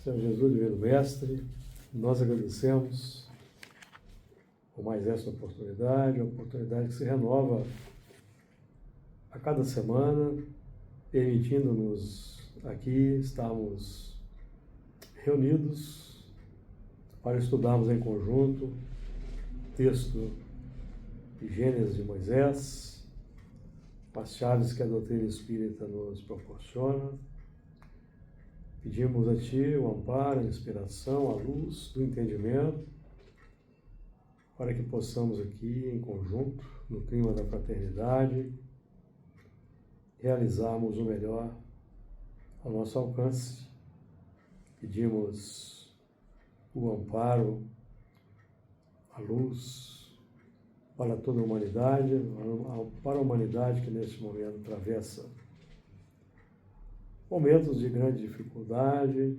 Senhor Jesus, divino Mestre, nós agradecemos por mais essa oportunidade, a oportunidade que se renova a cada semana, permitindo-nos aqui estarmos reunidos para estudarmos em conjunto o texto de Gênesis de Moisés, as chaves que a doutrina espírita nos proporciona. Pedimos a Ti o amparo, a inspiração, a luz do entendimento, para que possamos aqui, em conjunto, no clima da fraternidade, realizarmos o melhor ao nosso alcance. Pedimos o amparo, a luz para toda a humanidade, para a humanidade que neste momento atravessa momentos de grande dificuldade,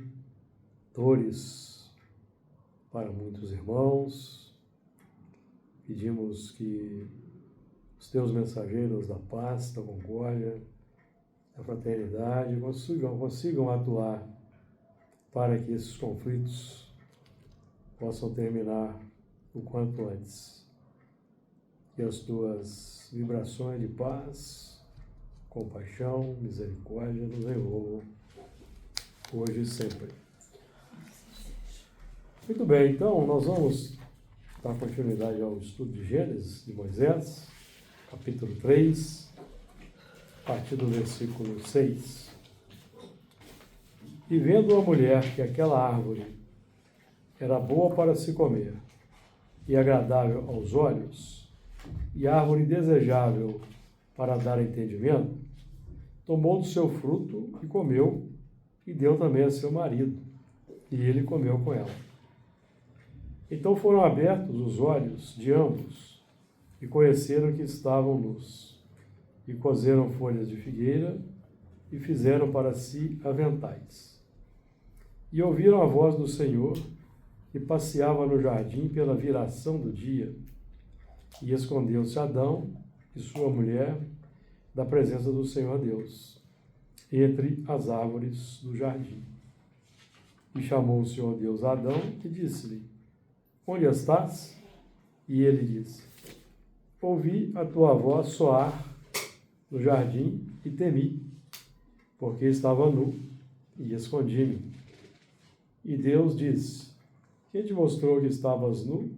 dores para muitos irmãos. Pedimos que os Teus mensageiros da paz, da concórdia, da fraternidade consigam atuar para que esses conflitos possam terminar o quanto antes. Que as Tuas vibrações de paz, compaixão, misericórdia nos envolvam hoje e sempre. Muito bem, então nós vamos dar continuidade ao estudo de Gênesis de Moisés, capítulo 3, a partir do versículo 6. E vendo a mulher que aquela árvore era boa para se comer, e agradável aos olhos, e árvore desejável para dar entendimento, tomou do seu fruto e comeu, e deu também a seu marido, e ele comeu com ela. Então foram abertos os olhos de ambos, e conheceram que estavam nus, e cozeram folhas de figueira, e fizeram para si aventais. E ouviram a voz do Senhor, que passeava no jardim pela viração do dia, e escondeu-se Adão e sua mulher da presença do Senhor Deus, entre as árvores do jardim. E chamou o Senhor Deus a Adão e disse-lhe: Onde estás? E ele disse: Ouvi a tua voz soar no jardim e temi, porque estava nu e escondi-me. E Deus disse: Quem te mostrou que estavas nu?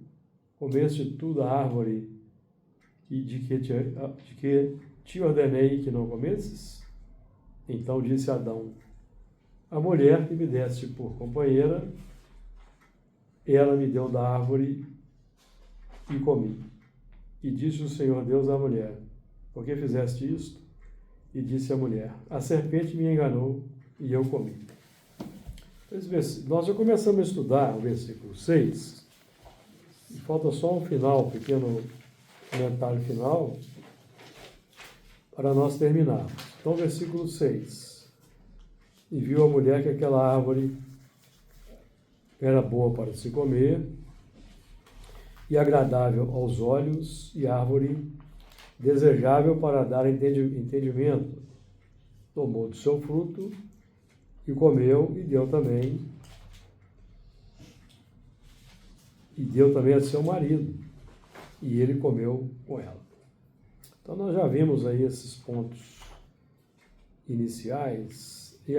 Comeste tu da árvore de que te ordenei que não comesses? Então disse Adão: A mulher que me deste por companheira, ela me deu da árvore e comi. E disse o Senhor Deus à mulher: Por que fizeste isto? E disse a mulher: A serpente me enganou e eu comi. Nós já começamos a estudar o versículo 6, e falta só um final, um pequeno comentário final, para nós terminarmos. Então, versículo 6. E viu a mulher que aquela árvore era boa para se comer, e agradável aos olhos, e árvore desejável para dar entendimento. Tomou do seu fruto, e comeu, e deu também a seu marido, e ele comeu com ela. Então nós já vimos aí esses pontos iniciais, e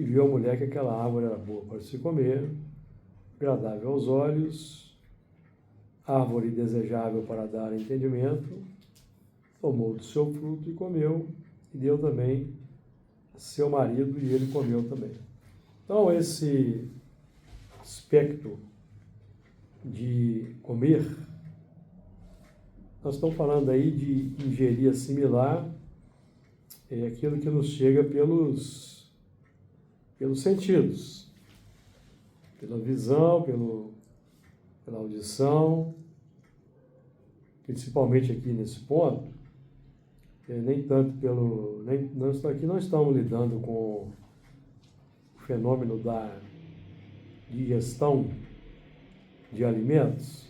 viu a mulher que aquela árvore era boa para se comer, agradável aos olhos, árvore desejável para dar entendimento, tomou do seu fruto e comeu, e deu também a seu marido, e ele comeu também. Então esse aspecto de comer, nós estamos falando aí de ingerir, assimilar, é aquilo que nos chega pelos sentidos, pela visão, pela audição, principalmente aqui nesse ponto, nem tanto aqui não estamos lidando com o fenômeno da digestão de alimentos.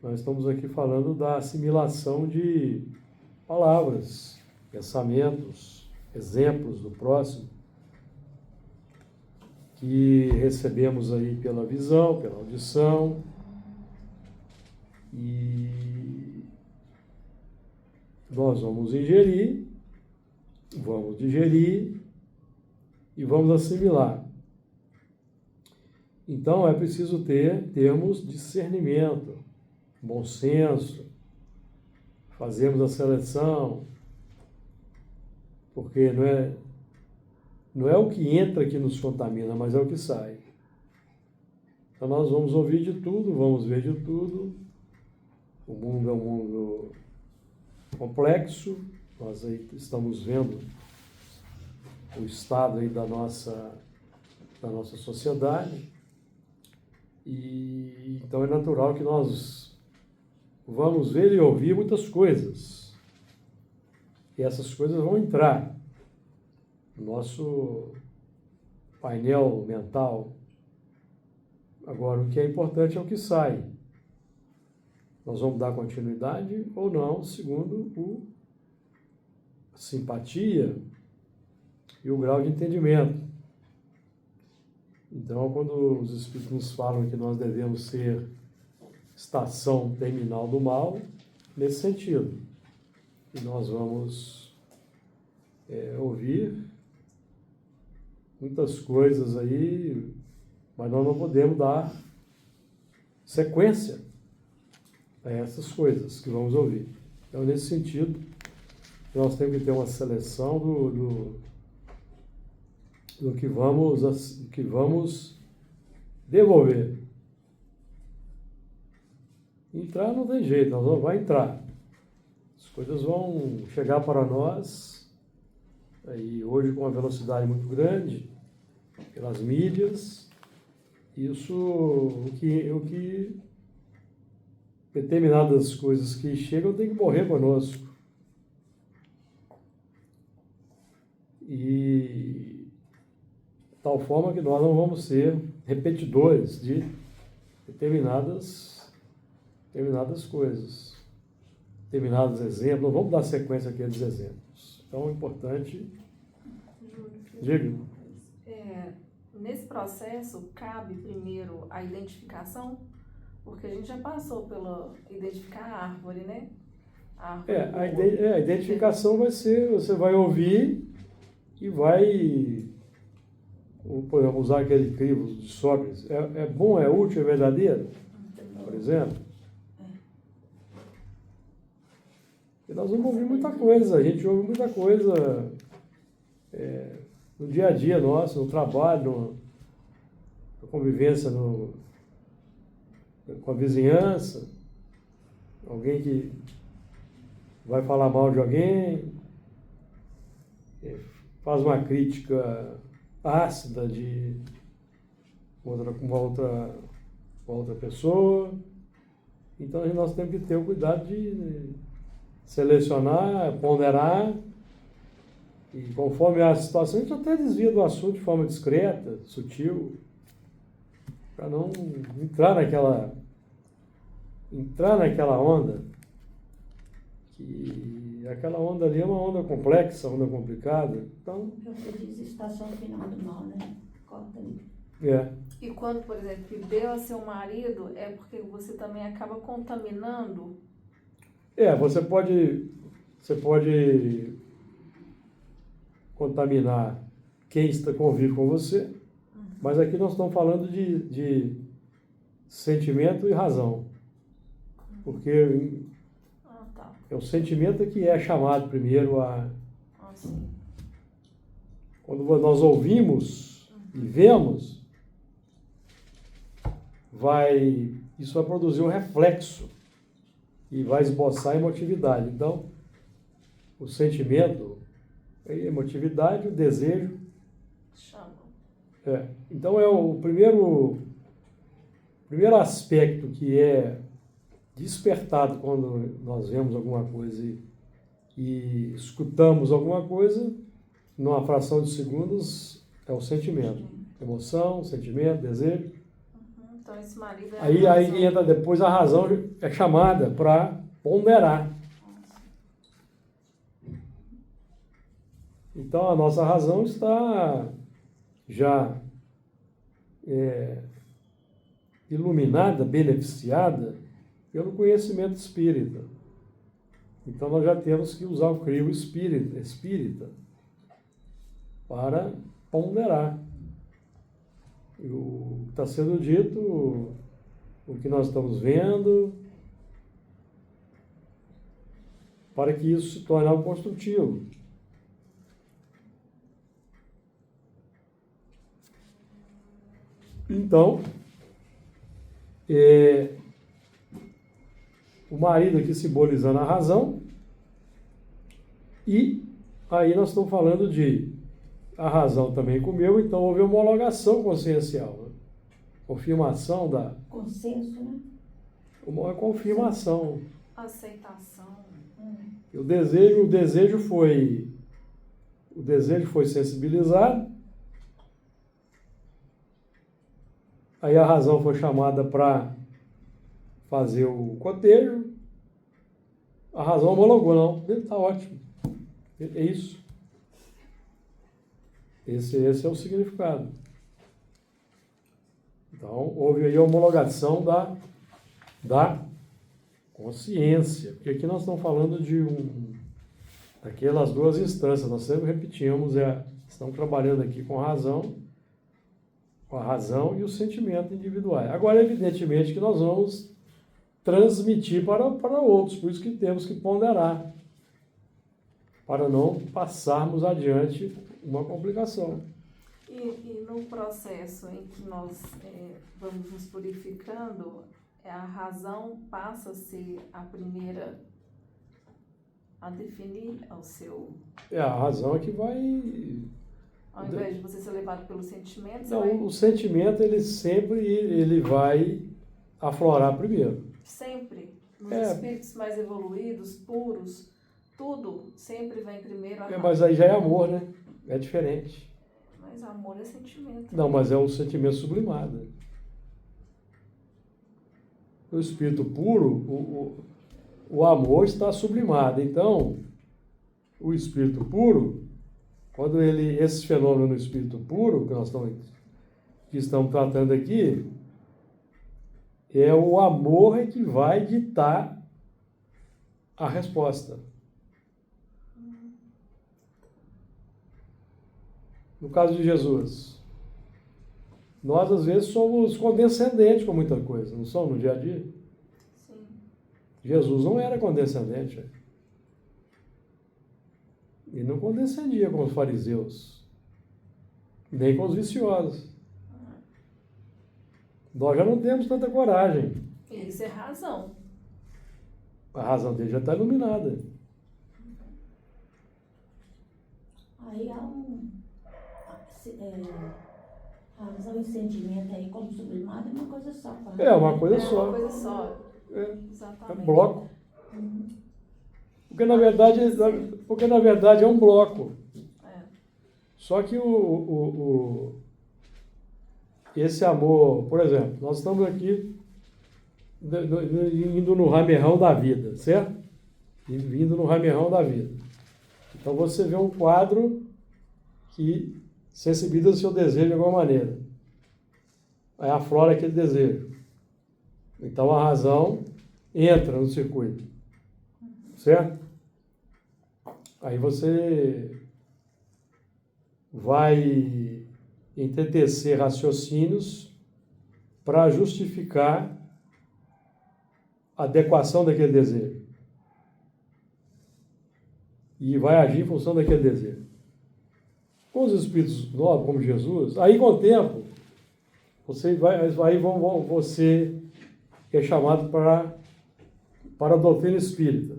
Nós estamos aqui falando da assimilação de palavras, pensamentos, exemplos do próximo. que recebemos aí pela visão, pela audição, e nós vamos ingerir, vamos digerir e vamos assimilar. Então é preciso termos discernimento, bom senso, fazermos a seleção, porque não é o que entra que nos contamina, mas é o que sai. Então nós vamos ouvir de tudo, vamos ver de tudo. O mundo é um mundo complexo, nós aí estamos vendo o estado aí da nossa sociedade, e então é natural que nós vamos ver e ouvir muitas coisas, e essas coisas vão entrar no nosso painel mental. Agora, o que é importante é o que sai. Nós vamos dar continuidade ou não, segundo a simpatia e o grau de entendimento. Então, quando os Espíritos nos falam que nós devemos ser estação terminal do mal, nesse sentido. E nós vamos ouvir muitas coisas aí, mas nós não podemos dar sequência a essas coisas que vamos ouvir. Então, nesse sentido, nós temos que ter uma seleção do que vamos devolver. Entrar não tem jeito, nós não vai entrar. As coisas vão chegar para nós, aí hoje com uma velocidade muito grande, pelas mídias, isso, o que determinadas coisas que chegam têm que morrer conosco. E tal forma que nós não vamos ser repetidores de determinadas coisas, determinados exemplos. Não vamos dar sequência àqueles exemplos. Então, é importante... Diga. Nesse processo, cabe primeiro a identificação, porque a gente já passou pela identificar a árvore, né? A identificação vai ser, você vai ouvir e vai, podemos usar aquele crivo de Sócrates, é bom, é útil, é verdadeiro, por exemplo. E nós vamos ouvir muita coisa, a gente ouve muita coisa no dia a dia nosso, no trabalho, na convivência com a vizinhança, alguém que vai falar mal de alguém, faz uma crítica ácida de uma outra pessoa. Então nós temos que ter o cuidado de selecionar, ponderar, e conforme a situação, a gente até desvia do assunto de forma discreta, sutil, para não entrar naquela onda, que aquela onda ali é uma onda complexa, onda complicada. Então, você diz estação final do mal, né? Corta ali. E quando, por exemplo, deu a seu marido, é porque você também acaba contaminando? Você pode contaminar quem convive com você, mas aqui nós estamos falando de sentimento e razão, porque é o sentimento que é chamado primeiro quando nós ouvimos e vemos, isso vai produzir um reflexo e vai esboçar a emotividade. Então, o sentimento, a emotividade, o desejo. Então, é o primeiro aspecto que é despertado quando nós vemos alguma coisa e escutamos alguma coisa, numa fração de segundos, é o sentimento. Emoção, sentimento, desejo. Então, esse marido Aí entra depois a razão, é chamada para ponderar. Então, a nossa razão está já iluminada, beneficiada pelo conhecimento espírita. Então nós já temos que usar o crivo espírita para ponderar. E o que está sendo dito, o que nós estamos vendo, para que isso se torne algo construtivo. Então, o marido aqui simbolizando a razão, e aí nós estamos falando de a razão também comeu, então houve homologação consciencial, né? Confirmação da... Consenso, né? Uma confirmação. Aceitação. O desejo foi sensibilizado, aí a razão foi chamada para fazer o cotejo, a razão homologou, não, ele está ótimo, é isso. Esse é o significado. Então, houve aí a homologação da consciência, porque aqui nós estamos falando de daquelas duas instâncias, nós sempre repetimos, estamos trabalhando aqui com a razão e o sentimento individual. Agora, evidentemente que nós vamos transmitir para outros, por isso que temos que ponderar, para não passarmos adiante uma complicação. E no processo em que nós vamos nos purificando, a razão passa a ser a primeira a definir o seu... A razão é que vai... Ao invés de você ser levado pelo sentimento, você Não, vai... o sentimento, ele vai aflorar primeiro. Sempre. Nos espíritos mais evoluídos, puros, tudo sempre vem primeiro a razão. Mas aí já é amor, né? É diferente. Mas amor é sentimento. Não, mas é um sentimento sublimado. No espírito puro, o amor está sublimado. Então, o espírito puro, quando esse fenômeno no espírito puro, que estamos tratando aqui, é o amor que vai ditar a resposta. No caso de Jesus, nós às vezes somos condescendentes com muita coisa, não somos no dia a dia? Sim. Jesus não era condescendente. Ele não condescendia com os fariseus, nem com os viciosos. Nós já não temos tanta coragem. Isso é razão. A razão dele já está iluminada. Aí há razão e sentimento aí como sublimado é uma coisa só. É uma coisa só. Uma coisa só. É Exatamente. um bloco. Porque na verdade é um bloco. Só que esse amor, por exemplo, nós estamos aqui indo no ramerrão da vida, certo? Indo no ramerrão da vida. Então você vê um quadro que sensibiliza o seu desejo de alguma maneira. Aí aflora aquele desejo. Então a razão entra no circuito. Certo? Aí você vai ententecer raciocínios para justificar a adequação daquele desejo. E vai agir em função daquele desejo. Com os espíritos novos, como Jesus, aí com o tempo, você é chamado para a doutrina espírita.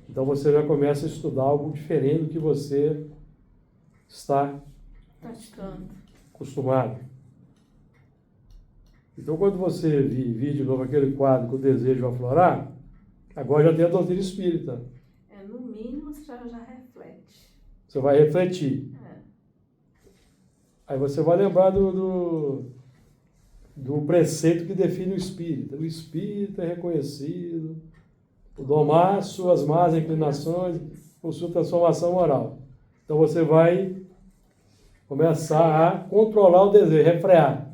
Então você já começa a estudar algo diferente do que você está praticando, acostumado. Então quando você vir de novo aquele quadro que o desejo vai aflorar, agora já tem a doutrina espírita. No mínimo você já reflete. Você vai refletir. Aí você vai lembrar do preceito que define o espírita. O espírita é reconhecido por domar suas más inclinações, por sua transformação moral. Então você vai Começar a controlar o desejo, refrear.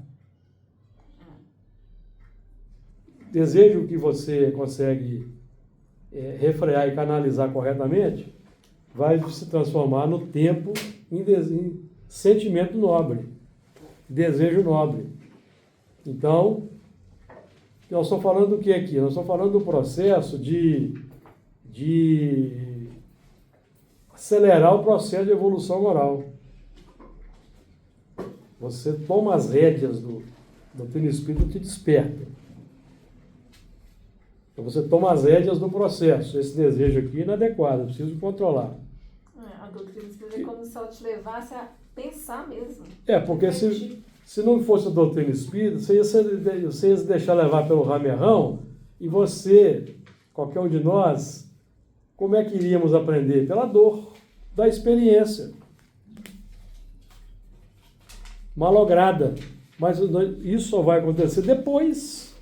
Desejo que você consegue refrear e canalizar corretamente, vai se transformar no tempo em sentimento nobre, desejo nobre. Então, nós estamos falando do que aqui? Nós estamos falando do processo de acelerar o processo de evolução moral. Você toma as rédeas do doutrina espírita que te desperta. Então você toma as rédeas do processo. Esse desejo aqui é inadequado, eu preciso controlar. A doutrina espírita é como se ela te levasse a pensar mesmo. Porque se não fosse a doutrina espírita, você ia se deixar levar pelo ramerrão e você, qualquer um de nós, como é que iríamos aprender? Pela dor, da experiência. Malograda. Mas isso só vai acontecer depois.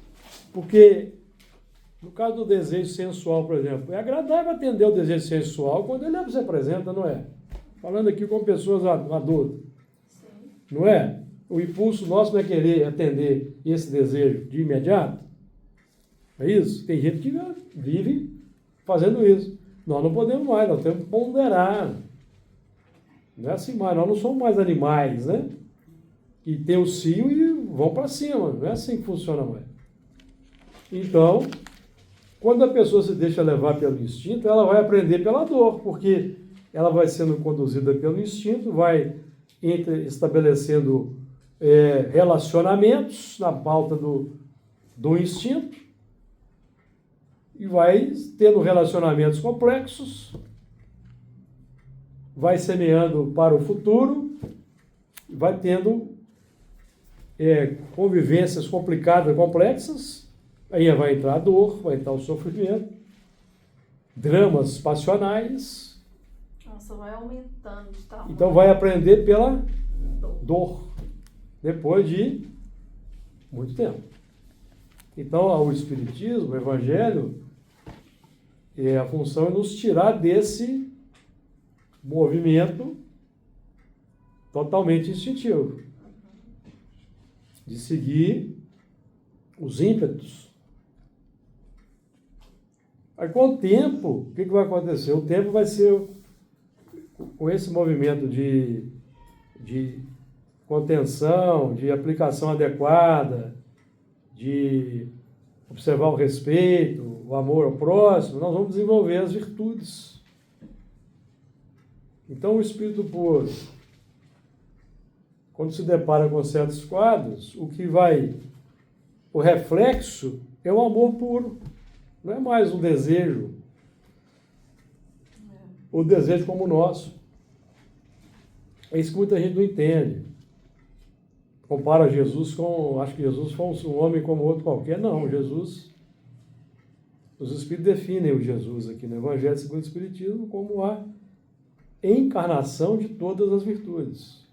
Porque, no caso do desejo sensual, por exemplo, é agradável atender o desejo sensual quando ele se apresenta, não é? Falando aqui com pessoas adultas. Sim. Não é? O impulso nosso não é querer atender esse desejo de imediato. É isso? Tem gente que vive fazendo isso. Nós não podemos mais, nós temos que ponderar. Não é assim mais, nós não somos mais animais, né? Que tem o cio e vão para cima. Não é assim que funciona mais. Então, quando a pessoa se deixa levar pelo instinto, ela vai aprender pela dor, porque ela vai sendo conduzida pelo instinto, vai estabelecendo relacionamentos na pauta do instinto e vai tendo relacionamentos complexos, vai semeando para o futuro, vai tendo convivências complicadas, complexas, aí vai entrar a dor, vai entrar o sofrimento, dramas passionais. Nossa, vai aumentando de tamanho. Então vai aprender pela dor, depois de muito tempo. Então o Espiritismo, o Evangelho, a função é nos tirar desse movimento totalmente instintivo, de seguir os ímpetos. Aí com o tempo, o que vai acontecer? O tempo vai ser, com esse movimento de contenção, de aplicação adequada, de observar o respeito, o amor ao próximo, nós vamos desenvolver as virtudes. Então o espírito puro, quando se depara com certos quadros, o reflexo é o amor puro, não é mais um desejo, o desejo como o nosso. É isso que muita gente não entende. Compara Jesus acho que Jesus foi um homem como outro qualquer. Não, Jesus, os Espíritos definem o Jesus aqui no Evangelho segundo o Espiritismo como a encarnação de todas as virtudes.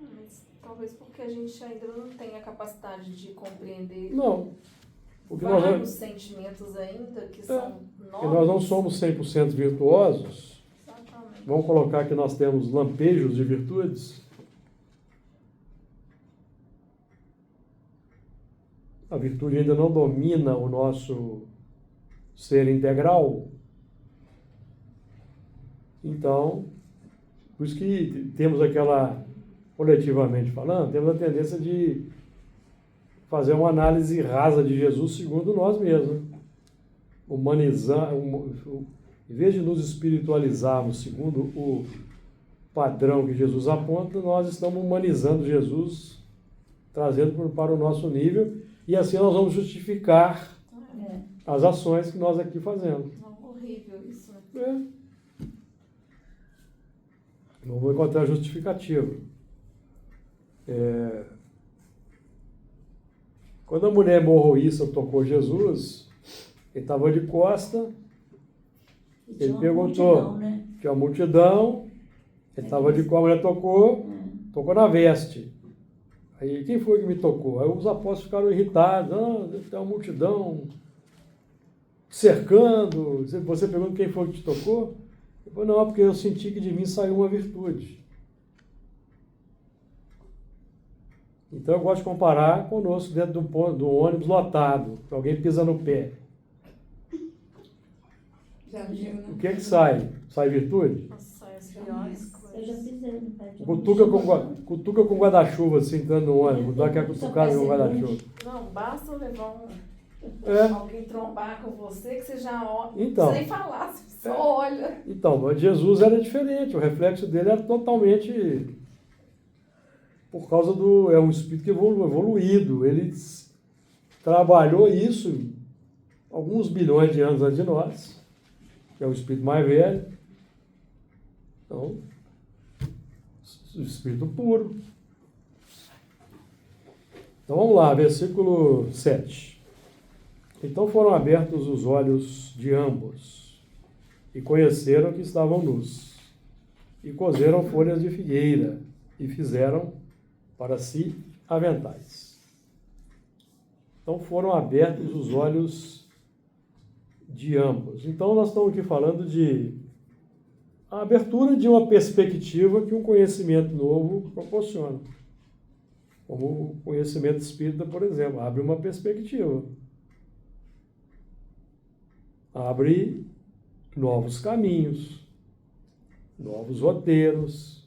Mas talvez porque a gente ainda não tem a capacidade de compreender Vários sentimentos ainda que são novos. Porque nós não somos 100% virtuosos. Exatamente. Vamos colocar que nós temos lampejos de virtudes. A virtude ainda não domina o nosso ser integral. Então, por isso que temos coletivamente falando, temos a tendência de fazer uma análise rasa de Jesus segundo nós mesmos. Humanizar, em vez de nos espiritualizarmos segundo o padrão que Jesus aponta, nós estamos humanizando Jesus, trazendo para o nosso nível, e assim nós vamos justificar as ações que nós aqui fazemos. É horrível isso, né? Não vou encontrar justificativa. Quando a mulher morroíça tocou Jesus, ele estava de costa, ele perguntou, tinha uma multidão, ele estava de costa, a mulher tocou na veste. Aí, quem foi que me tocou? Aí os apóstolos ficaram irritados, tem uma multidão cercando, você pergunta quem foi que te tocou? Ele falou, não, porque eu senti que de mim saiu uma virtude. Então eu gosto de comparar conosco dentro do ônibus lotado, que alguém pisa no pé. Já viu, né? O que é que sai? Sai virtude? Nossa, as piores Eu já coisas. pisei no pé de um Cutuca com guarda-chuva, assim, entrando no ônibus, dá aquela cutucada com guarda-chuva. Não, basta levar É. alguém trombar com você que você já olha, Então. sem falar, você só olha. Então, mas Jesus era diferente, o reflexo dele era totalmente por causa é um espírito que evoluído. Ele trabalhou isso alguns bilhões de anos antes de nós, que é o espírito mais velho. Então, o espírito puro. Então vamos lá, versículo 7. Então foram abertos os olhos de ambos, e conheceram que estavam nus, e coseram folhas de figueira, e fizeram para si aventais. Então foram abertos os olhos de ambos. Então nós estamos aqui falando de a abertura de uma perspectiva que um conhecimento novo proporciona. Como o conhecimento espírita, por exemplo, abre uma perspectiva. Abre novos caminhos, novos roteiros,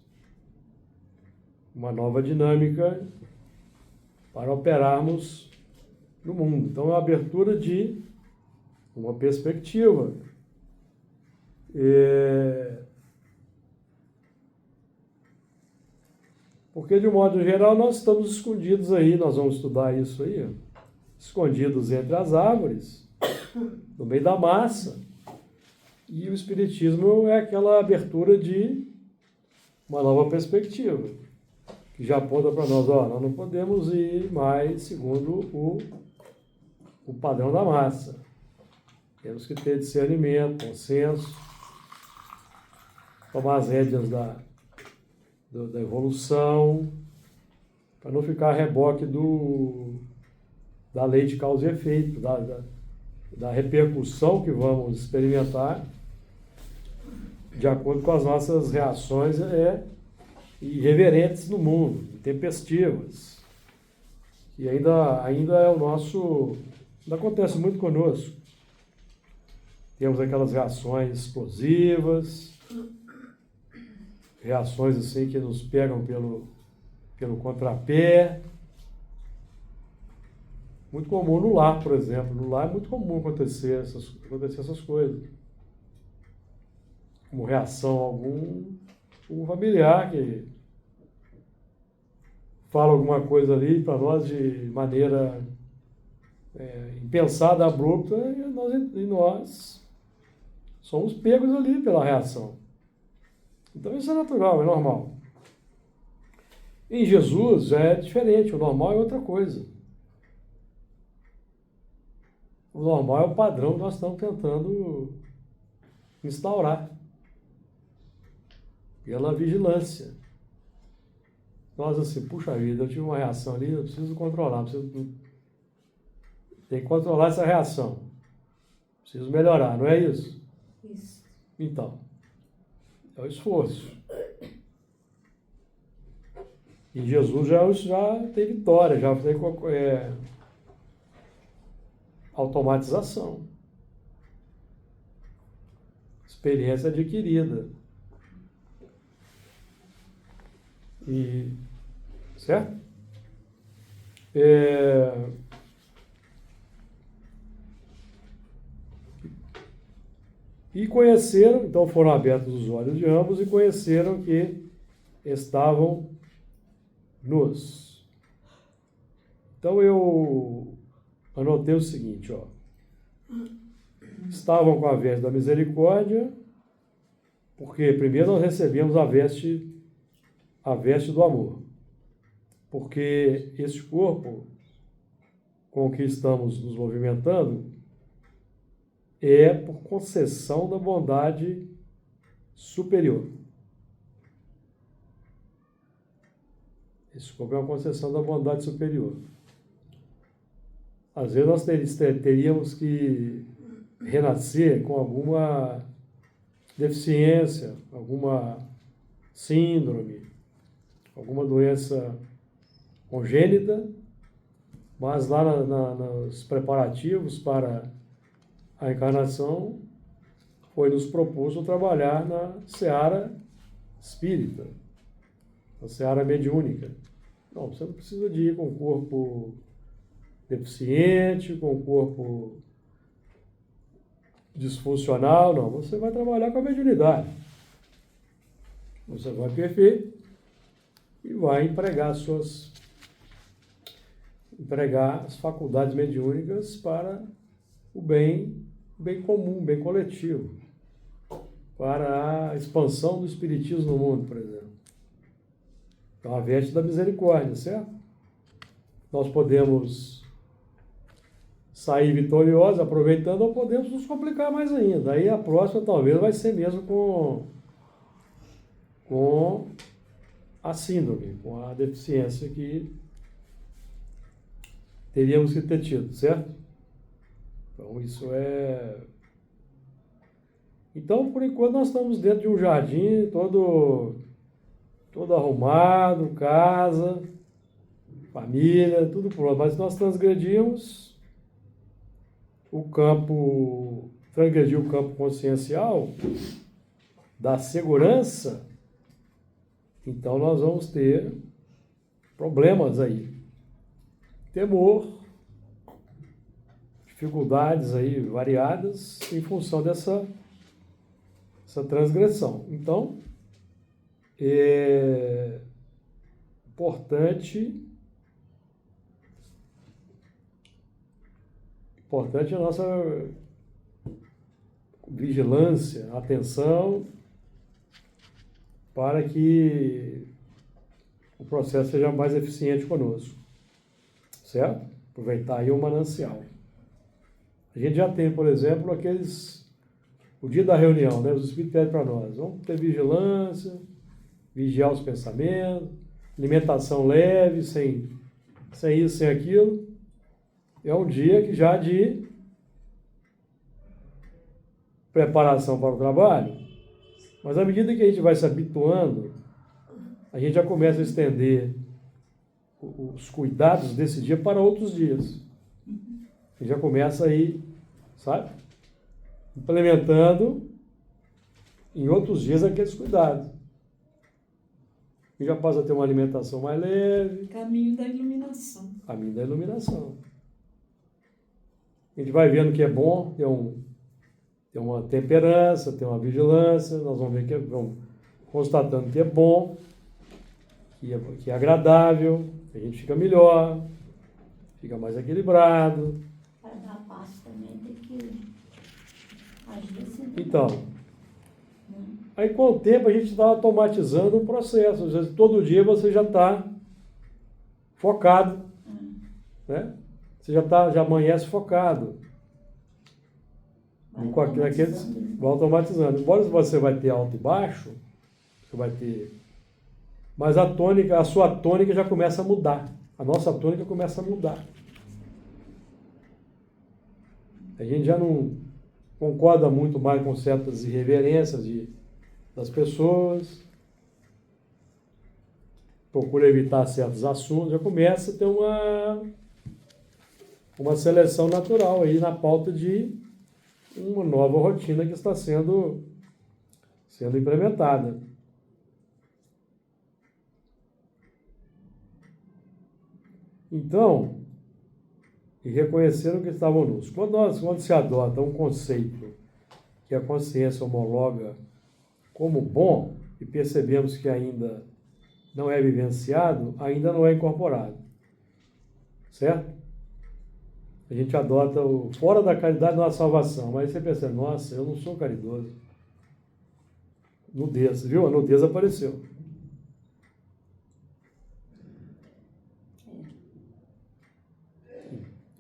uma nova dinâmica para operarmos no mundo. Então, é a abertura de uma perspectiva. Porque, de um modo geral, nós estamos escondidos aí, nós vamos estudar isso aí, ó, escondidos entre as árvores, no meio da massa. E o Espiritismo é aquela abertura de uma nova perspectiva, que já aponta para nós, ó, nós não podemos ir mais segundo o padrão da massa. Temos que ter discernimento, consenso, tomar as rédeas da evolução, para não ficar a reboque da lei de causa e efeito, da repercussão que vamos experimentar de acordo com as nossas reações irreverentes no mundo, intempestivas. E ainda é o nosso... Ainda acontece muito conosco. Temos aquelas reações explosivas, reações assim que nos pegam pelo contrapé. Muito comum no lar, por exemplo. No lar é muito comum acontecer essas coisas. Como reação a algum familiar que fala alguma coisa ali para nós de maneira impensada, abrupta, e nós somos pegos ali pela reação. Então isso é natural, é normal. Em Jesus já é diferente, o normal é outra coisa. O normal é o padrão que nós estamos tentando instaurar. Pela vigilância. Nós assim, puxa vida, eu tive uma reação ali, eu preciso controlar, tem que controlar essa reação. Preciso melhorar, não é isso? Isso. Então, é o esforço. E Jesus já tem vitória, já tem automatização. Experiência adquirida. Certo? E conheceram, então foram abertos os olhos de ambos e conheceram que estavam nus. Então eu anotei o seguinte, ó. Estavam com a veste da misericórdia, porque primeiro nós recebemos a veste do amor. Porque esse corpo com que estamos nos movimentando é por concessão da bondade superior. Esse corpo é uma concessão da bondade superior. Às vezes nós teríamos que renascer com alguma deficiência, alguma síndrome, alguma doença congênita, mas lá nos preparativos para a encarnação foi nos proposto trabalhar na seara espírita, na seara mediúnica. Não, você não precisa de ir com o corpo deficiente, com o corpo disfuncional, não. Você vai trabalhar com a mediunidade. Você vai perfeito e vai empregar as faculdades mediúnicas para o bem comum, bem coletivo, para a expansão do espiritismo no mundo, por exemplo. Então, a veste da misericórdia, certo? Nós podemos sair vitoriosos, aproveitando, ou podemos nos complicar mais ainda. Aí a próxima talvez vai ser mesmo com a síndrome, com a deficiência que teríamos que ter tido, certo? Então, isso é... Então, por enquanto, nós estamos dentro de um jardim todo arrumado, casa, família, tudo pronto. Mas nós transgredimos o campo consciencial da segurança, então nós vamos ter problemas aí. Temor, dificuldades aí variadas em função dessa transgressão. Então, é importante a nossa vigilância, atenção, para que o processo seja mais eficiente conosco, certo? Aproveitar aí o manancial. A gente já tem, por exemplo, o dia da reunião, né? Os Espíritos pedem para nós, vamos ter vigilância, vigiar os pensamentos, alimentação leve, sem isso, sem aquilo. É um dia que já de preparação para o trabalho, mas à medida que a gente vai se habituando, a gente já começa a estender os cuidados desse dia para outros dias. A gente já começa aí, sabe? Implementando em outros dias aqueles cuidados. E já passa a ter uma alimentação mais leve. Caminho da iluminação. Caminho da iluminação. A gente vai vendo que é bom, tem uma temperança, tem uma vigilância, nós vamos ver vamos constatando que é bom, que é agradável, que a gente fica melhor, fica mais equilibrado. Para dar passo também tem que agir assim. Então, aí com o tempo a gente está automatizando o processo. Às vezes, todo dia você já está focado, né? Você já amanhece focado. Vai automatizando. Embora você vai ter alto e baixo, você vai ter... Mas a sua tônica já começa a mudar. A nossa tônica começa a mudar. A gente já não concorda muito mais com certas irreverências das pessoas, procura evitar certos assuntos, já começa a ter uma seleção natural aí na pauta de uma nova rotina que está sendo implementada. Então, e reconheceram que estavam nus. Quando se adota um conceito que a consciência homologa como bom, e percebemos que ainda não é vivenciado, ainda não é incorporado. Certo? A gente adota fora da caridade não há salvação, mas você pensa, nossa, eu não sou caridoso. Nudez, viu? A nudez apareceu.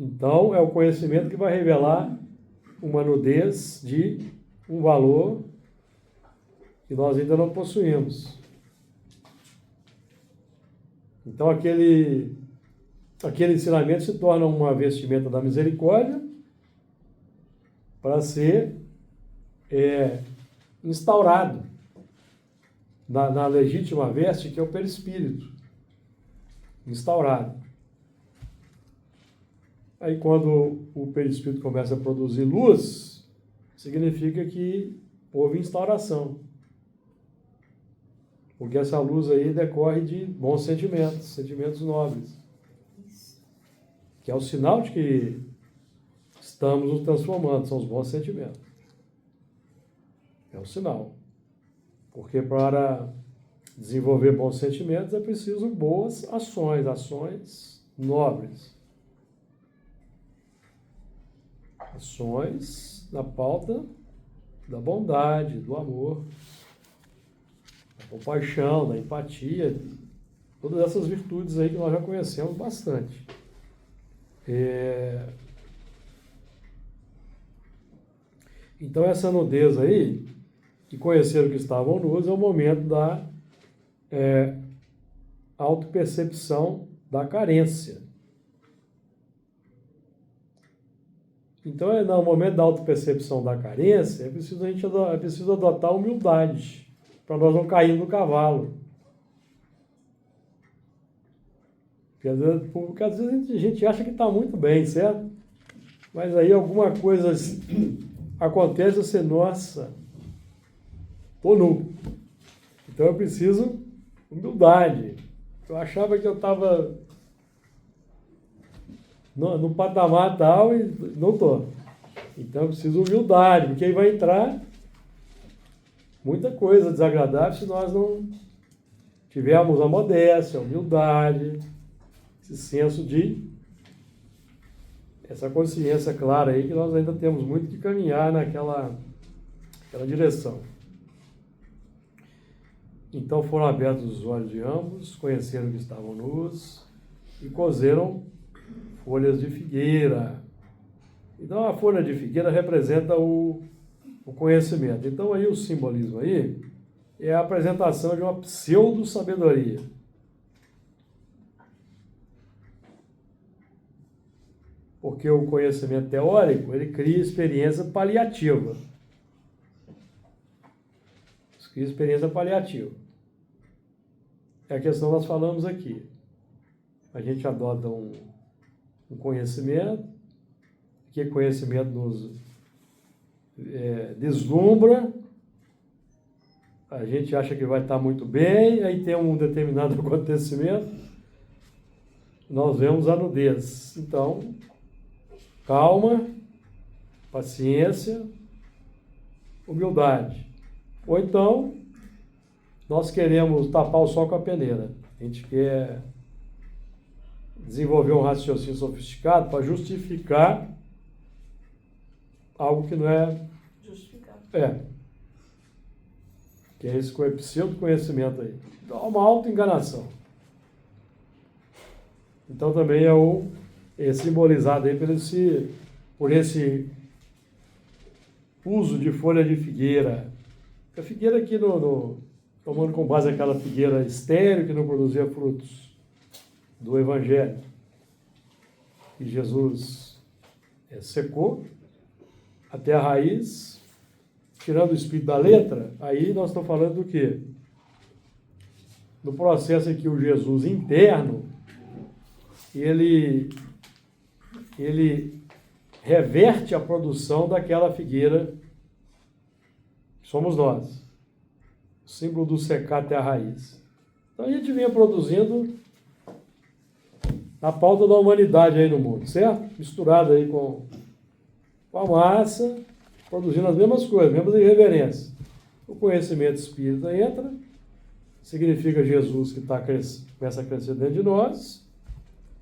Então, é o conhecimento que vai revelar uma nudez de um valor que nós ainda não possuímos. Então, aquele ensinamento se torna uma vestimenta da misericórdia para ser instaurado na legítima veste, que é o perispírito. instaurada. Aí quando o perispírito começa a produzir luz, significa que houve instauração. Porque essa luz aí decorre de bons sentimentos, sentimentos nobres. Que é o sinal de que estamos nos transformando, são os bons sentimentos. É um sinal. Porque para desenvolver bons sentimentos é preciso boas ações, ações nobres. Ações na pauta da bondade, do amor, da compaixão, da empatia, todas essas virtudes aí que nós já conhecemos bastante. Então essa nudez aí, que conheceram que estavam nus, é o momento da autopercepção da carência. Então, no momento da autopercepção da carência, é preciso adotar a humildade, para nós não cairmos no cavalo. Porque às vezes a gente acha que está muito bem, certo? Mas aí alguma coisa acontece e você, nossa, estou nu. Então eu preciso humildade. Eu achava que eu estava no patamar tal e não estou. Então eu preciso humildade, porque aí vai entrar muita coisa desagradável se nós não tivermos a modéstia, a humildade, esse senso essa consciência clara aí, que nós ainda temos muito que caminhar naquela direção. Então foram abertos os olhos de ambos, conheceram que estavam nus e cozeram folhas de figueira. Então a folha de figueira representa o conhecimento. Então aí o simbolismo aí é a apresentação de uma pseudo-sabedoria. Porque o conhecimento teórico, ele cria experiência paliativa. Cria experiência paliativa. É a questão que nós falamos aqui. A gente adota um conhecimento, que conhecimento nos deslumbra, a gente acha que vai estar muito bem, aí tem um determinado acontecimento, nós vemos a nudez. Então, calma, paciência, humildade. Ou então, nós queremos tapar o sol com a peneira. A gente quer desenvolver um raciocínio sofisticado para justificar algo que não é justificado. Que é esse pseudo-conhecimento aí. Então, é uma auto-enganação. Então, também é simbolizado aí por esse uso de folha de figueira. A figueira aqui, tomando com base aquela figueira estéril que não produzia frutos do Evangelho, que Jesus secou até a raiz, tirando o espírito da letra. Aí nós estamos falando do quê? No processo em que o Jesus interno, ele reverte a produção daquela figueira que somos nós. O símbolo do secar até a raiz. Então a gente vinha produzindo a pauta da humanidade aí no mundo, certo? Misturado aí com a massa, produzindo as mesmas coisas, as mesmas irreverências. O conhecimento espírita entra, significa Jesus que começa a crescer dentro de nós,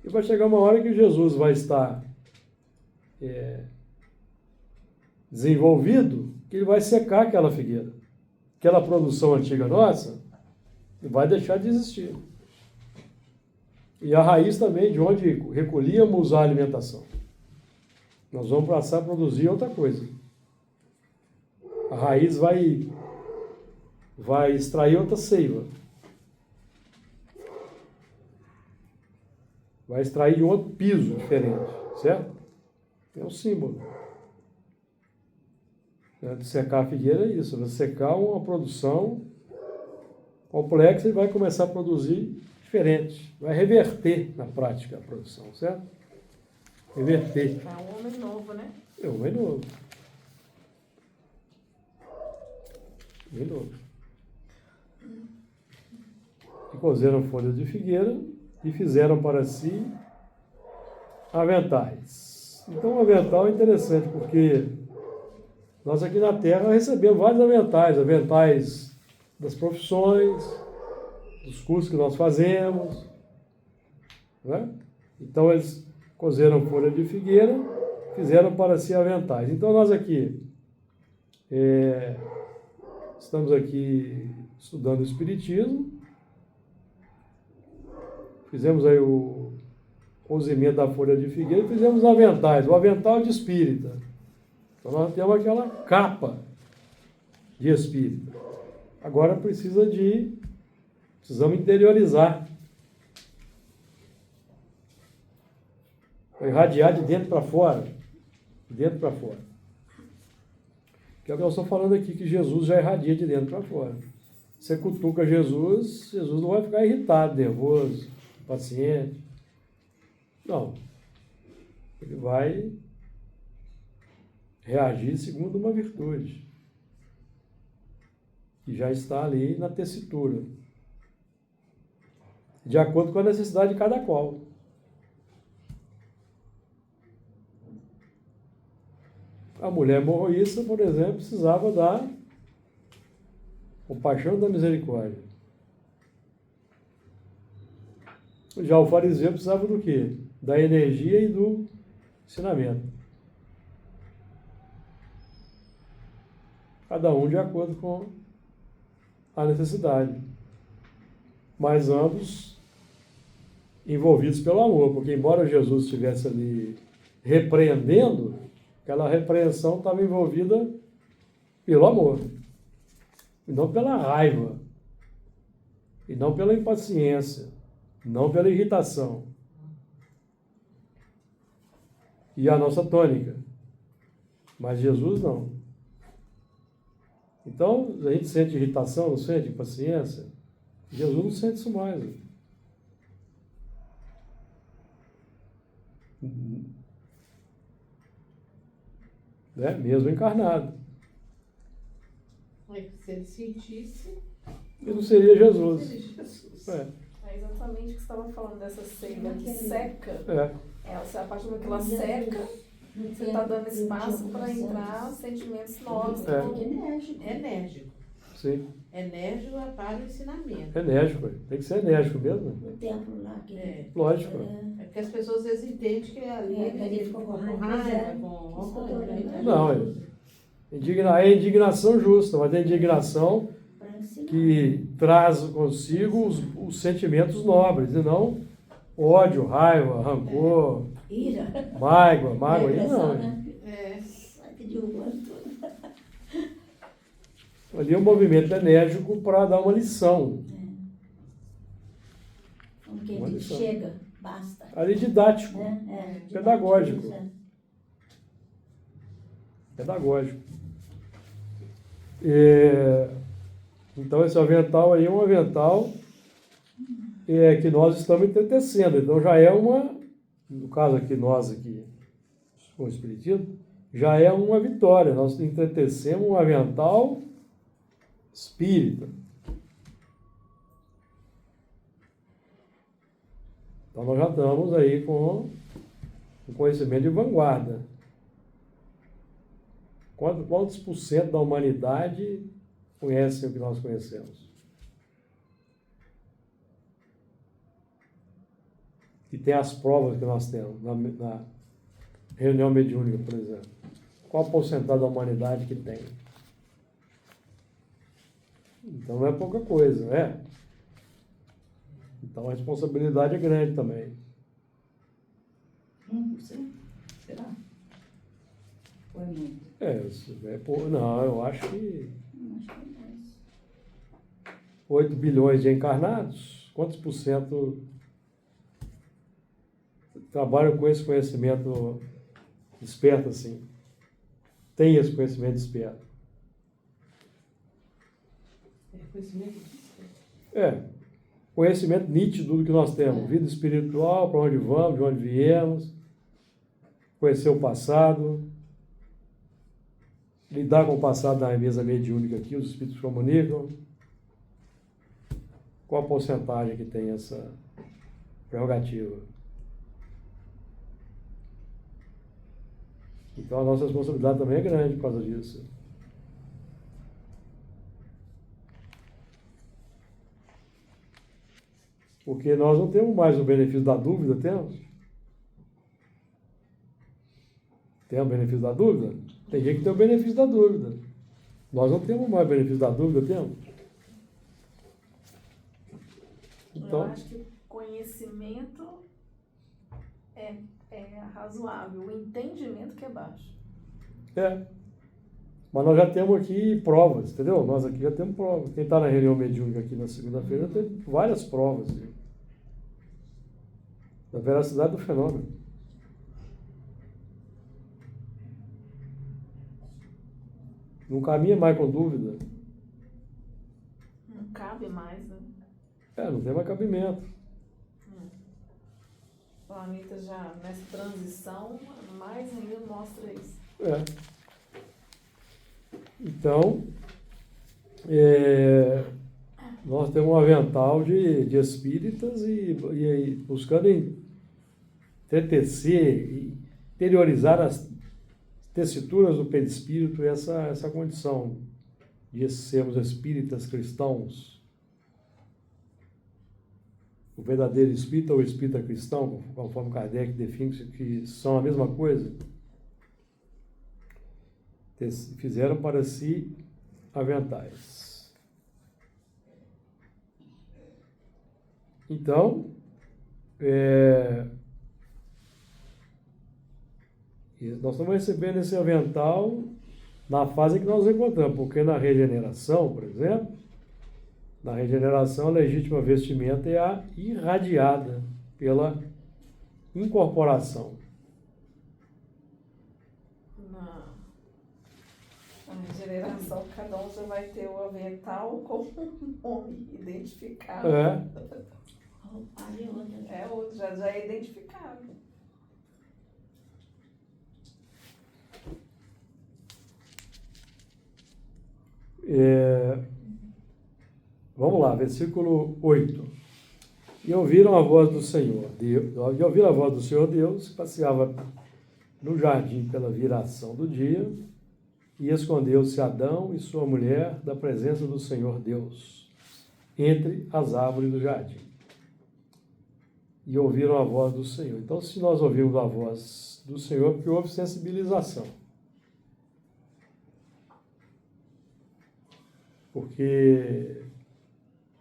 e vai chegar uma hora que Jesus vai estar desenvolvido, que ele vai secar aquela figueira. Aquela produção antiga nossa vai deixar de existir. E a raiz também, de onde recolhíamos a alimentação. Nós vamos passar a produzir outra coisa. A raiz vai extrair outra seiva. Vai extrair de um outro piso diferente, certo? É um símbolo. De secar a figueira é isso, vai secar uma produção complexa e vai começar a produzir diferente. Vai reverter na prática a produção, certo? Reverter. É um homem novo, né? É um homem novo. Homem novo. E cozeram folhas de figueira e fizeram para si aventais. Então, o avental é interessante, porque nós aqui na Terra recebemos vários aventais, aventais das profissões, dos cursos que nós fazemos, né? Então, eles cozeram folha de figueira, fizeram para si aventais. Então, nós aqui estamos aqui estudando o Espiritismo, fizemos aí o cozimento da folha de figueira e fizemos aventais, o avental de espírita. Então nós temos aquela capa de espírita. Agora precisamos interiorizar. Irradiar de dentro para fora. De dentro para fora. Que é o que eu estou falando aqui, que Jesus já irradia de dentro para fora. Você cutuca Jesus, Jesus não vai ficar irritado, nervoso, impaciente. Não. Ele vai reagir segundo uma virtude, que já está ali na tessitura, de acordo com a necessidade de cada qual. A mulher morroísta, por exemplo, precisava da compaixão e da misericórdia. Já o fariseu precisava do quê? Da energia e do ensinamento. Cada um de acordo com a necessidade. Mas ambos envolvidos pelo amor, porque embora Jesus estivesse ali repreendendo, aquela repreensão estava envolvida pelo amor, e não pela raiva, e não pela impaciência, não pela irritação. E a nossa tônica. Mas Jesus não. Então, a gente sente irritação, não sente impaciência? Jesus não sente isso mais. Né? Mesmo encarnado. Se ele sentisse, Ele não seria Jesus. É exatamente o que você estava falando dessa seiva que seca. Você, a partir do momento que ela seca, você está dando espaço para entrar sentimentos novos. Enérgico. Sim. Enérgico para o ensinamento. Enérgico, tem que ser enérgico mesmo. O templo lá. Lógico. É porque as pessoas às vezes entendem que ali ele ficou com raiva, com... Não, é indignação justa, mas é indignação que traz consigo os sentimentos nobres, e não ódio, raiva, rancor, ira, mágoa, aí não. Ali é um movimento enérgico para dar uma lição. Uma lição. Chega, basta. Ali didático, pedagógico. Pedagógico. Então esse avental aí é um avental que nós estamos entretecendo. Então já é no caso aqui, nós aqui, com o Espiritismo, já é uma vitória. Nós entretecemos um avental espírita. Então nós já estamos aí com um conhecimento de vanguarda. Quantos por cento da humanidade conhecem o que nós conhecemos? E tem as provas que nós temos na reunião mediúnica, por exemplo. Qual a porcentagem da humanidade que tem? Então não é pouca coisa, né? Então a responsabilidade é grande também. Será? Foi muito. Não, eu acho que Acho que é mais. 8 bilhões de encarnados, quantos por cento trabalham com esse conhecimento desperto assim? Tem esse conhecimento desperto? Conhecimento. conhecimento nítido do que nós temos, vida espiritual, para onde vamos, de onde viemos, conhecer o passado, lidar com o passado na mesa mediúnica aqui, os espíritos comunicam. Qual a porcentagem que tem essa prerrogativa? Então a nossa responsabilidade também é grande por causa disso. Porque nós não temos mais o benefício da dúvida, temos? Tem o benefício da dúvida? Tem gente que tem o benefício da dúvida. Nós não temos mais o benefício da dúvida, temos? Então, eu acho que o conhecimento é razoável, o entendimento que é baixo. Mas nós já temos aqui provas, entendeu? Nós aqui já temos provas. Quem está na reunião mediúnica aqui na segunda-feira tem várias provas da veracidade do fenômeno. Não caminha mais com dúvida. Não cabe mais, né? Não tem mais cabimento. O planeta já nessa transição, mais ainda mostra isso. Então, nós temos um avental de espíritas e buscando entretecer e interiorizar as tessituras do perispírito essa condição de sermos espíritas cristãos. O verdadeiro espírita ou espírita cristão, conforme Kardec define que são a mesma coisa, fizeram para si aventais. Então, nós estamos recebendo esse avental na fase que nós encontramos, porque na regeneração, por exemplo, na regeneração a legítima vestimenta é a irradiada pela incorporação. Na regeneração, cada um já vai ter o avental com um nome identificado. Outro já é identificado. Vamos lá, versículo 8. E ouviram a voz do Senhor. E ouviram a voz do Senhor Deus, que passeava no jardim pela viração do dia, e escondeu-se Adão e sua mulher da presença do Senhor Deus, entre as árvores do jardim. E ouviram a voz do Senhor. Então, se nós ouvirmos a voz do Senhor, é porque houve sensibilização. Porque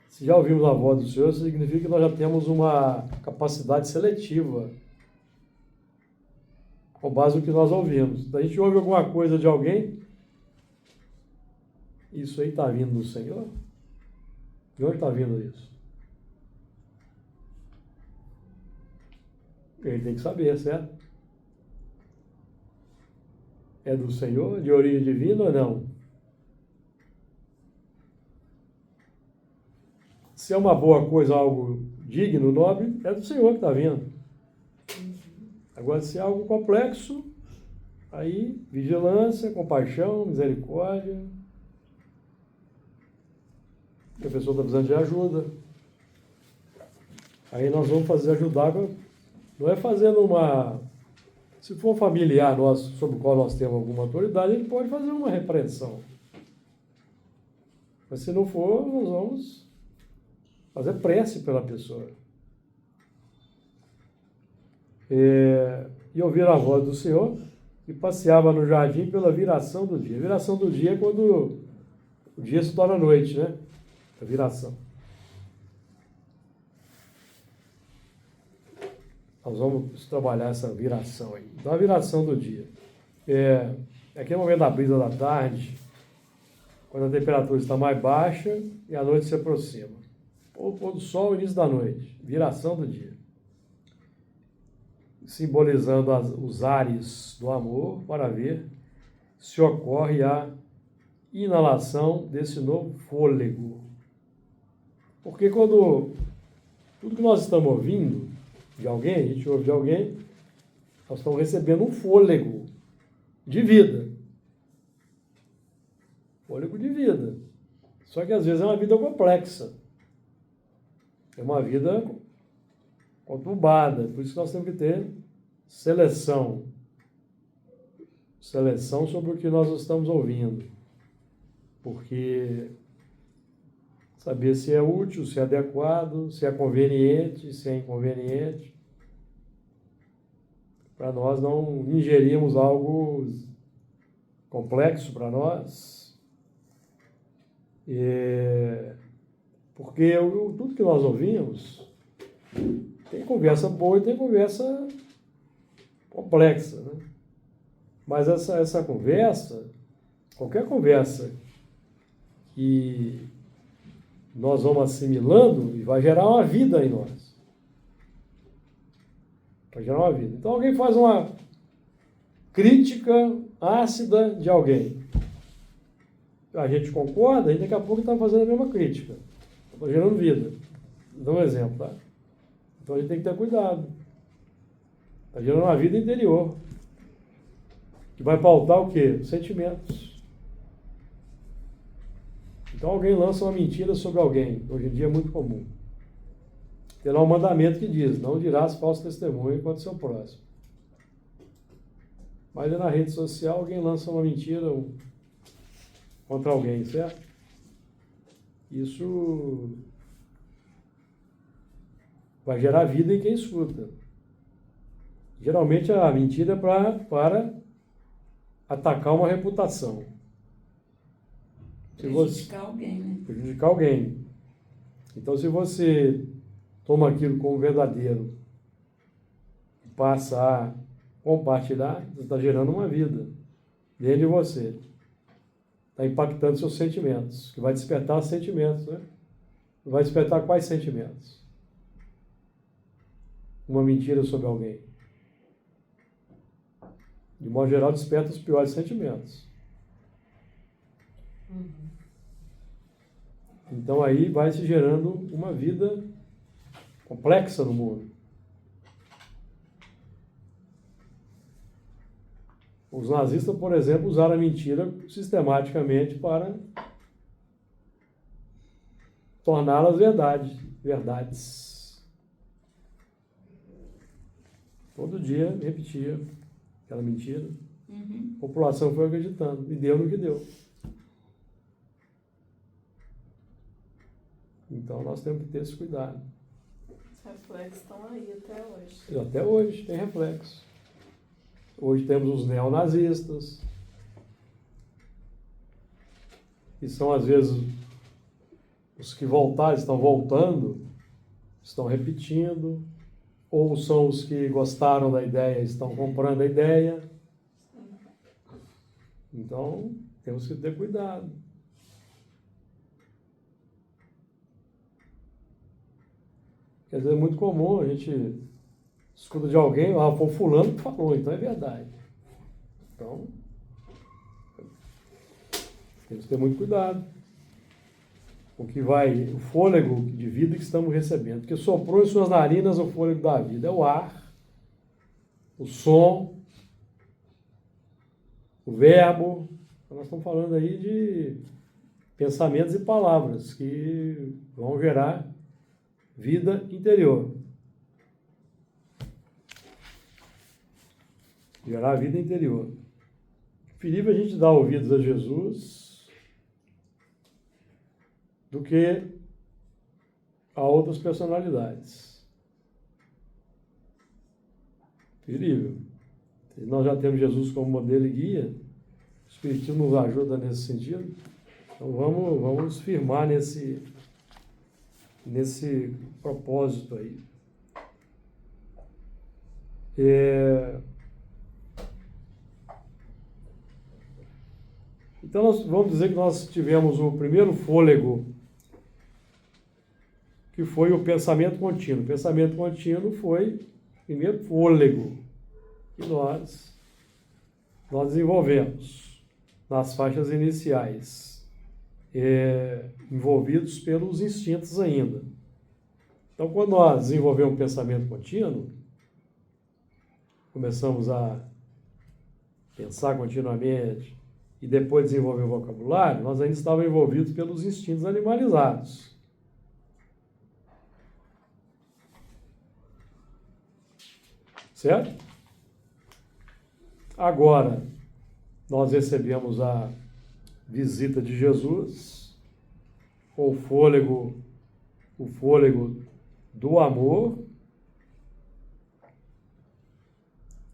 se já ouvimos a voz do Senhor, significa que nós já temos uma capacidade seletiva com base no que nós ouvimos. Se a gente ouve alguma coisa de alguém, isso aí está vindo do Senhor? De onde está vindo isso? Ele tem que saber, certo? É do Senhor, de origem divina ou não? Se é uma boa coisa, algo digno, nobre, é do Senhor que está vindo. Agora, se é algo complexo, aí vigilância, compaixão, misericórdia. A pessoa está precisando de ajuda. Aí nós vamos ajudar, não é fazendo uma... Se for um familiar nosso, sobre o qual nós temos alguma autoridade, ele pode fazer uma repreensão. Mas se não for, nós vamos fazer prece pela pessoa. E ouvir a voz do Senhor, que passeava no jardim pela viração do dia. A viração do dia é quando o dia se torna noite, né? A viração. Nós vamos trabalhar essa viração aí. Então, a viração do dia. É aquele momento da brisa da tarde, quando a temperatura está mais baixa e a noite se aproxima. O pôr do sol, início da noite. Viração do dia. Simbolizando os ares do amor, para ver se ocorre a inalação desse novo fôlego. Porque quando Tudo que nós estamos ouvindo de alguém, a gente ouve de alguém, nós estamos recebendo um fôlego de vida. Fôlego de vida. Só que às vezes é uma vida complexa. É uma vida conturbada. Por isso que nós temos que ter seleção. Seleção sobre o que nós estamos ouvindo. Porque saber se é útil, se é adequado, se é conveniente, se é inconveniente. Para nós não ingerirmos algo complexo para nós. Porque tudo que nós ouvimos tem conversa boa e tem conversa complexa, né? Mas essa conversa, qualquer conversa que nós vamos assimilando e vai gerar uma vida em nós. Vai gerar uma vida. Então alguém faz uma crítica ácida de alguém. A gente concorda e daqui a pouco está fazendo a mesma crítica. Está gerando vida. Vou dar um exemplo, tá? Então a gente tem que ter cuidado. Está gerando uma vida interior. Que vai pautar o quê? Sentimentos. Então alguém lança uma mentira sobre alguém. Hoje em dia é muito comum. Tem lá um mandamento que diz, não dirás falso testemunho contra o seu próximo. Mas na rede social alguém lança uma mentira contra alguém, certo? Isso vai gerar vida em quem escuta. Geralmente a mentira é para atacar uma reputação. Prejudicar alguém, né? Prejudicar alguém. Então, se você toma aquilo como verdadeiro e passa a compartilhar, você está gerando uma vida dentro de você. Está impactando seus sentimentos, que vai despertar sentimentos, né? Vai despertar quais sentimentos? Uma mentira sobre alguém. De modo geral, desperta os piores sentimentos. Então aí vai se gerando uma vida complexa no mundo. Os nazistas, por exemplo, usaram a mentira sistematicamente para torná-las verdades. Todo dia repetia aquela mentira. A população foi acreditando e deu no que deu. Então nós temos que ter esse cuidado. Os reflexos estão aí até hoje. E até hoje tem reflexo. Hoje temos os neonazistas, que são às vezes os que voltaram, estão voltando, estão repetindo, ou são os que gostaram da ideia e estão comprando a ideia. Então, temos que ter cuidado. Quer dizer, é muito comum a gente escuta de alguém, foi fulano que falou, então é verdade. Então, temos que ter muito cuidado. O fôlego de vida que estamos recebendo. Porque soprou em suas narinas o fôlego da vida. É o ar, o som, o verbo. Então, nós estamos falando aí de pensamentos e palavras que vão gerar vida interior. Gerar vida interior. Preferível a gente dar ouvidos a Jesus do que a outras personalidades. Preferível. Nós já temos Jesus como modelo e guia, o Espiritismo nos ajuda nesse sentido, então vamos firmar nesse propósito aí. Então, nós vamos dizer que nós tivemos o primeiro fôlego, que foi o pensamento contínuo. O pensamento contínuo foi o primeiro fôlego que nós desenvolvemos nas faixas iniciais, envolvidos pelos instintos ainda. Então, quando nós desenvolvemos um pensamento contínuo, começamos a pensar continuamente e depois desenvolver o vocabulário, nós ainda estávamos envolvidos pelos instintos animalizados. Certo? Agora, nós recebemos a visita de Jesus, com o fôlego do amor,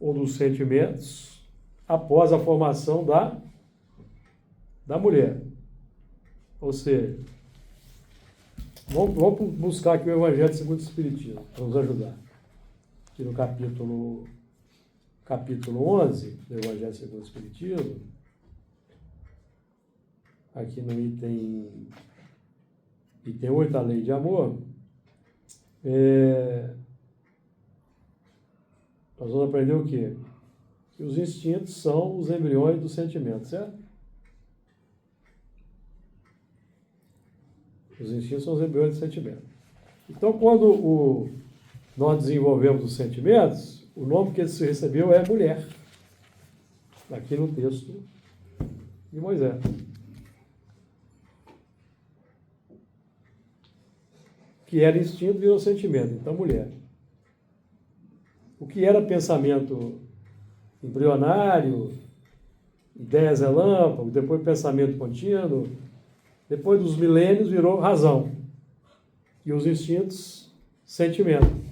ou dos sentimentos, após a formação da mulher. Ou seja, vamos buscar aqui o Evangelho segundo o Espiritismo, para nos ajudar. Aqui no capítulo 11 do Evangelho segundo o Espiritismo, aqui no item 8, a lei de amor, nós vamos aprender o quê? Que os instintos são os embriões dos sentimentos, certo? Os instintos são os embriões dos sentimentos. Então, quando nós desenvolvemos os sentimentos, o nome que se recebeu é mulher, aqui no texto de Moisés. Que era instinto virou sentimento, então mulher. O que era pensamento embrionário, ideias relâmpago, depois pensamento contínuo, depois dos milênios virou razão. E os instintos, sentimento.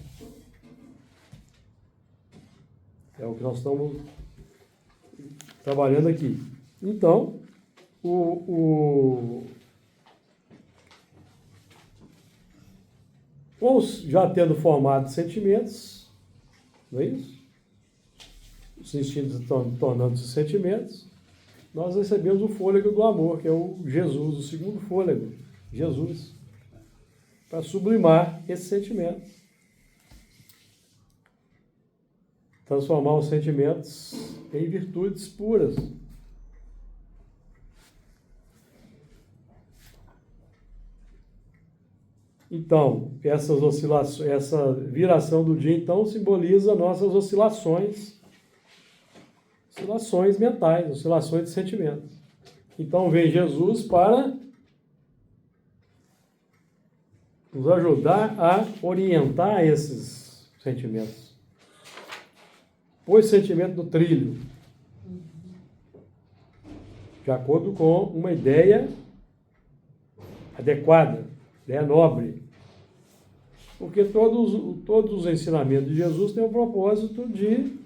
É o que nós estamos trabalhando aqui. Então, já tendo formado sentimentos, não é isso? Os instintos tornando-se sentimentos, nós recebemos o fôlego do amor, que é o Jesus, o segundo fôlego, Jesus, para sublimar esse sentimento. Transformar os sentimentos em virtudes puras. Então, essas oscilações, essa viração do dia, então, simboliza nossas oscilações mentais, oscilações de sentimentos. Então, vem Jesus para nos ajudar a orientar esses sentimentos. Pôr esse sentimento no trilho, de acordo com uma ideia adequada, ideia nobre. Porque todos os ensinamentos de Jesus têm o propósito de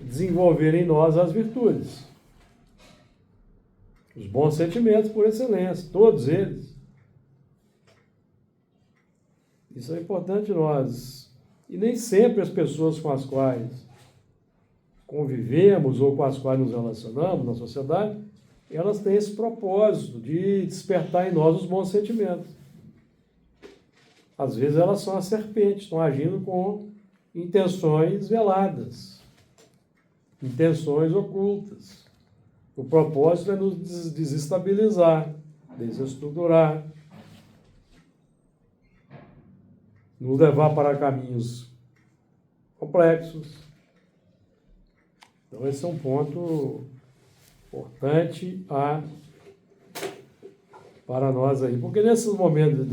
desenvolver em nós as virtudes. Os bons sentimentos por excelência, todos eles. Isso é importante nós. E nem sempre as pessoas com as quais convivemos ou com as quais nos relacionamos na sociedade, elas têm esse propósito de despertar em nós os bons sentimentos. Às vezes elas são as serpentes, estão agindo com intenções veladas, intenções ocultas. O propósito é nos desestabilizar, desestruturar, nos levar para caminhos complexos. Então esse é um ponto importante para nós aí. Porque nesses momentos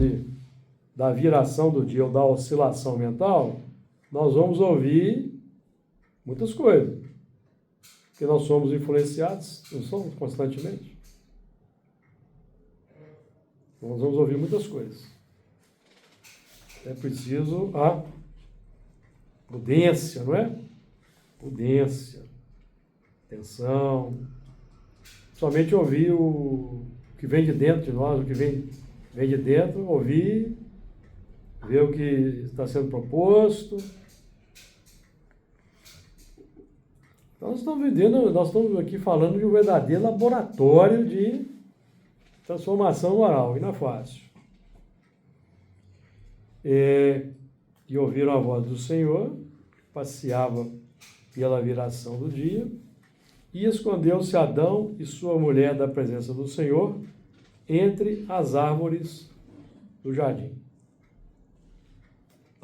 da viração do dia ou da oscilação mental, nós vamos ouvir muitas coisas. Porque nós somos influenciados, não somos constantemente. Nós vamos ouvir muitas coisas. É preciso a prudência, não é? Prudência, atenção. Somente ouvir o que vem de dentro de nós, o que vem de dentro, ouvir, ver o que está sendo proposto. Nós estamos aqui falando de um verdadeiro laboratório de transformação moral, e não é fácil. E ouviram a voz do Senhor, passeava pela viração do dia, e escondeu-se Adão e sua mulher da presença do Senhor entre as árvores do jardim.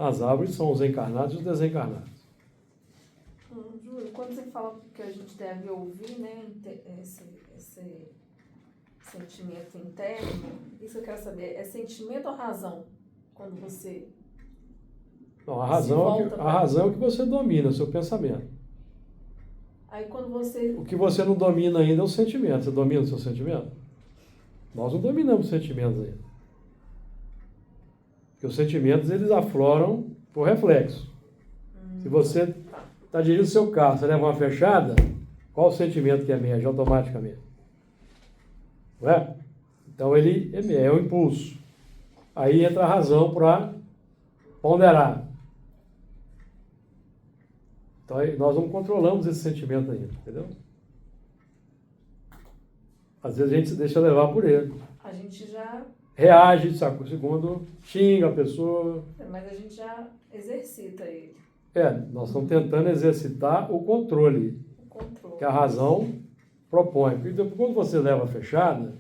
As árvores são os encarnados e os desencarnados. Júlio, quando você fala que a gente deve ouvir, né, esse sentimento interno, isso eu quero saber, é sentimento ou razão? Quando você... Não, a razão é o que você domina, o seu pensamento. Aí quando você... O que você não domina ainda é o sentimento. Você domina o seu sentimento? Nós não dominamos os sentimentos ainda. Porque os sentimentos, eles afloram por reflexo. Se você está dirigindo o seu carro, você leva uma fechada, qual o sentimento que emerge automaticamente? Não é? Então ele é o impulso. Aí entra a razão para ponderar. Então nós não controlamos esse sentimento ainda, entendeu? Às vezes a gente se deixa levar por ele. A gente já... Reage, sabe? Segundo, xinga a pessoa. Mas a gente já exercita ele. Nós estamos tentando exercitar o controle. O controle. Que a razão propõe. Porque quando você leva a fechada,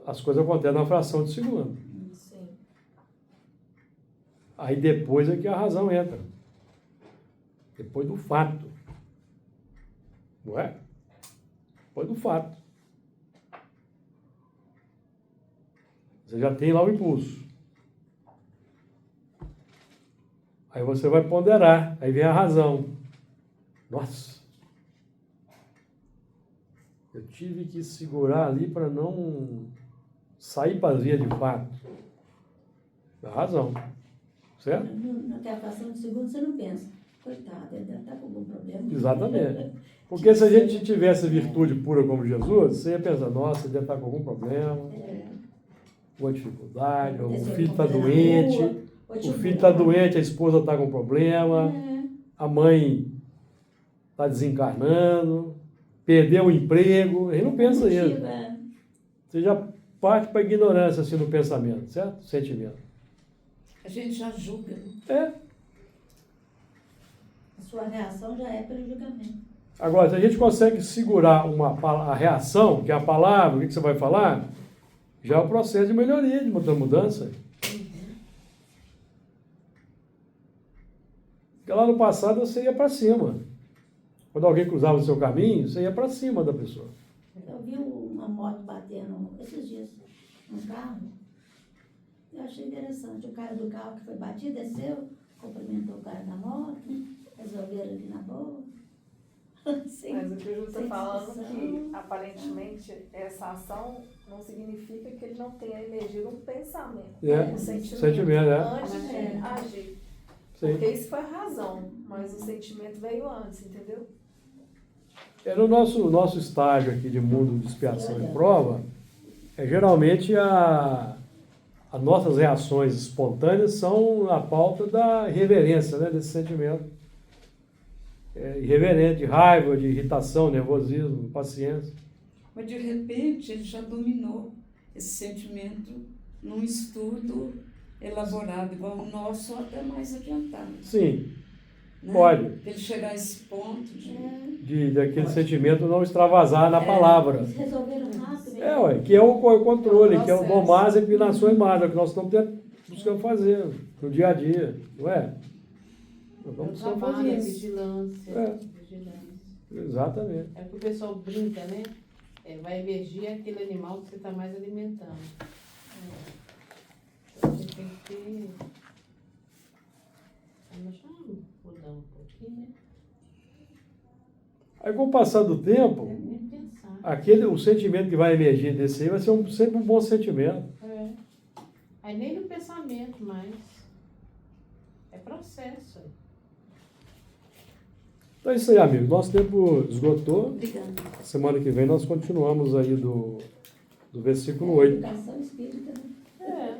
as coisas acontecem na fração de segundo. Sim. Aí depois é que a razão entra. Depois do fato. Não é? Depois do fato. Você já tem lá o impulso. Aí você vai ponderar. Aí vem a razão. Nossa. Eu tive que segurar ali para não sair para as vias de fato. A razão. Certo? Naquela fração de segundo você não pensa. Coitado, ele deve estar com algum problema. Exatamente. Porque se a gente tivesse virtude pura como Jesus, você ia pensar, nossa, ele deve estar com algum problema, alguma dificuldade, o filho está doente, a esposa está com problema, a mãe está desencarnando, perdeu o emprego, ele não pensa isso. Você já parte para a ignorância assim, no pensamento, certo? Sentimento. A gente já julga. A sua reação já é pelo julgamento. Agora, se a gente consegue segurar a reação, que é a palavra, o que você vai falar, já é o processo de melhoria, de mudança. Porque lá no passado você ia para cima. Quando alguém cruzava o seu caminho, você ia para cima da pessoa. Eu vi uma moto batendo esses dias no carro. Eu achei interessante. O cara do carro que foi batido desceu, cumprimentou o cara da moto, resolveram ali na boa. Sim, mas o que o Júlio está falando discussão. que, aparentemente, essa ação não significa que ele não tenha energia no pensamento. No sentimento. Antes de agir. Sim. Porque isso foi a razão, mas o sentimento veio antes, entendeu? No nosso estágio aqui de mundo de expiação e prova, geralmente as nossas reações espontâneas são na pauta da irreverência, né, desse sentimento. Irreverente, de raiva, de irritação, nervosismo, impaciência. Mas de repente ele já dominou esse sentimento num estudo elaborado igual o nosso ou até mais adiantado. Sim, né? pode. Ele chegar a esse ponto Daquele sentimento não extravasar na palavra. Eles resolveram rápido. Que é o controle, que é o domar as inclinações más, é o que nós estamos buscando fazer no dia a dia, não é? Nós estamos buscando fazer isso. Vigilância. Exatamente. É porque o pessoal brinca, né? Vai emergir aquele animal que você está mais alimentando. Então você tem que ter... Deixa eu mudar um pouquinho. Aí com o passar do tempo, Nem pensar. o sentimento que vai emergir desse aí vai ser sempre um bom sentimento. Aí nem no pensamento mais. É processo. Então é isso aí, amigo. Nosso tempo esgotou. Obrigada. Semana que vem nós continuamos aí do versículo 8. Educação espírita, né?